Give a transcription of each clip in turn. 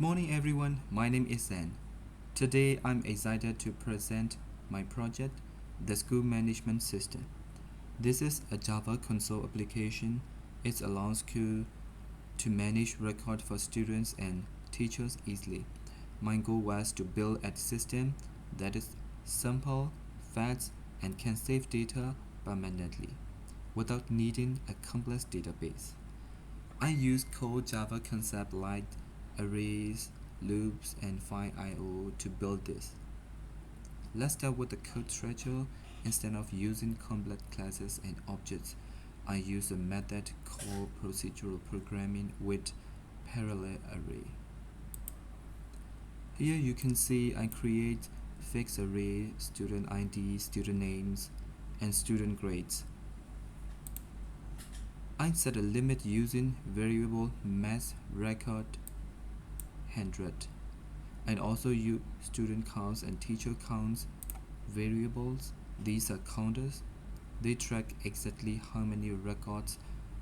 Morning everyone, my name is Zen. Today I'm excited to present my project, the School Management System. This is a Java console application. It allows school to manage record for students and teachers easily. My goal was to build a system that is simple, fast, and can save data permanently without needing a complex database. I use core Java concepts like arrays, loops, and find IO to build this. Let's start with the code structure. Instead of using complex classes and objects, I use a method called procedural programming with parallel array. Here you can see I create fixed array, student ID, student names, and student grades. I set a limit using variable mass record 100 and also use student counts and teacher counts variables. These are counters. They track exactly how many records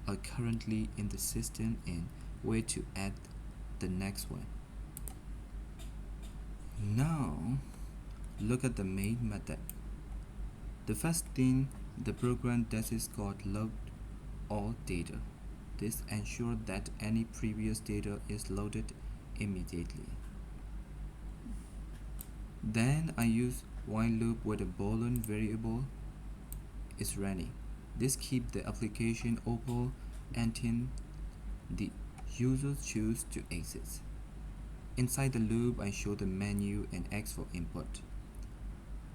are currently in the system and where to add the next one. Now look at the main method. The first thing the program does is called load all data. This ensures that any previous data is loaded immediately. Then I use while loop with a boolean variable is running. This keeps the application open until the user chooses to exit. Inside the loop I show the menu and ask for input.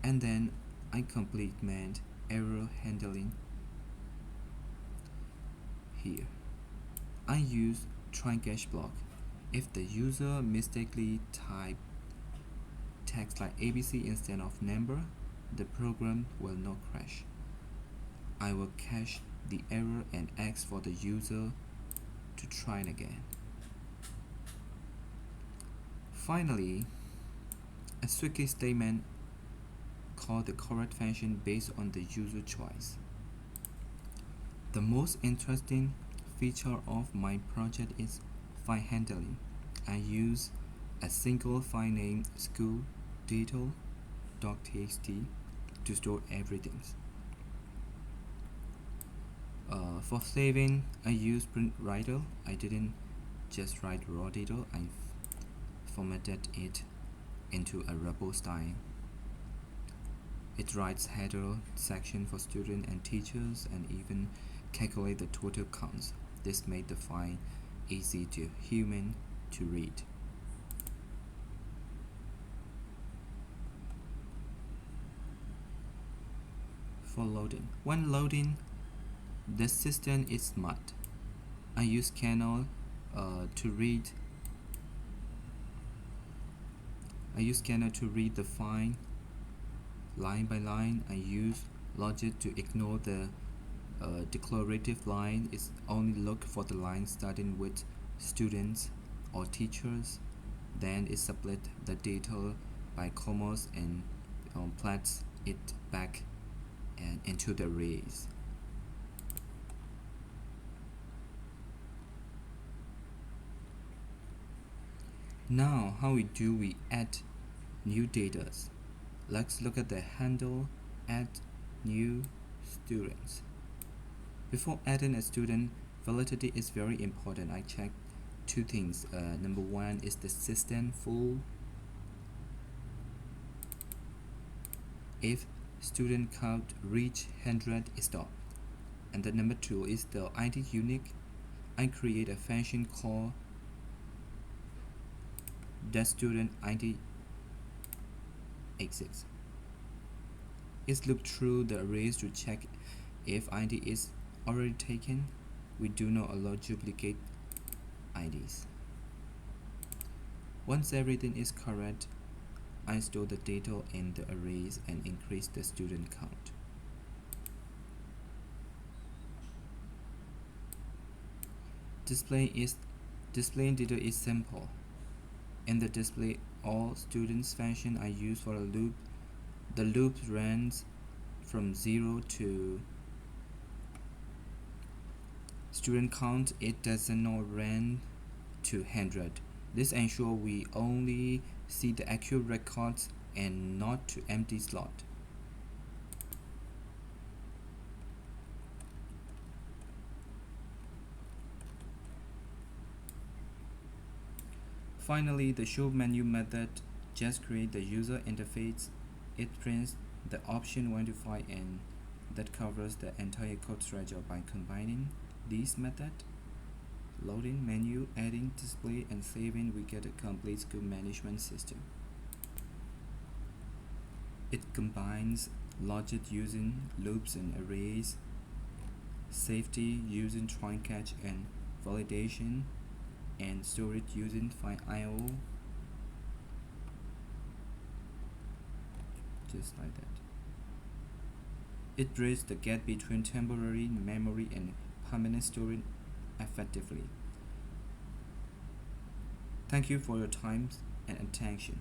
And then I implement error handling here. I use try catch block. If the user mistakenly type text like ABC instead of number, the program will not crash. I will catch the error and ask for the user to try it again. Finally, a switch statement called the correct function based on the user choice. The most interesting feature of my project is file handling. I use a single file named school.data.txt to store everything. For saving, I use print writer. I didn't just write raw data, I formatted it into a repo style. It writes header section for students and teachers and even calculate the total counts. This made the file easy to human to read. For loading. When loading, the system is smart. I use kernel to read the file line by line. I use logic to ignore the declarative line. It's only look for the line starting with students or teachers. Then it split the data by commas and plats it back and into the arrays. Now how do we add new data? Let's look at the handle add new students. Before adding a student, validity is very important. I check two things. Number one is the system full. If student count reach 100, stop. And the number two is the ID unique. I create a function called the student ID exists. It looks through the arrays to check if ID is already taken. We do not allow duplicate IDs. Once everything is correct, I store the data in the arrays and increase the student count. Displaying data is simple. In the display all students function I use for a loop, the loop runs from 0 to student count. It does not run to 100. This ensures we only see the accurate records and not to empty slot. Finally, the show menu method just creates the user interface. It prints the option 1 to 5 and that covers the entire code structure by combining these methods. Loading, menu, adding, display, and saving, we get a complete school management system. It combines logic using loops and arrays, safety using try catch and validation, and storage using find IO, just like that. It bridges the gap between temporary memory and permanent storage effectively. Thank you for your time and attention.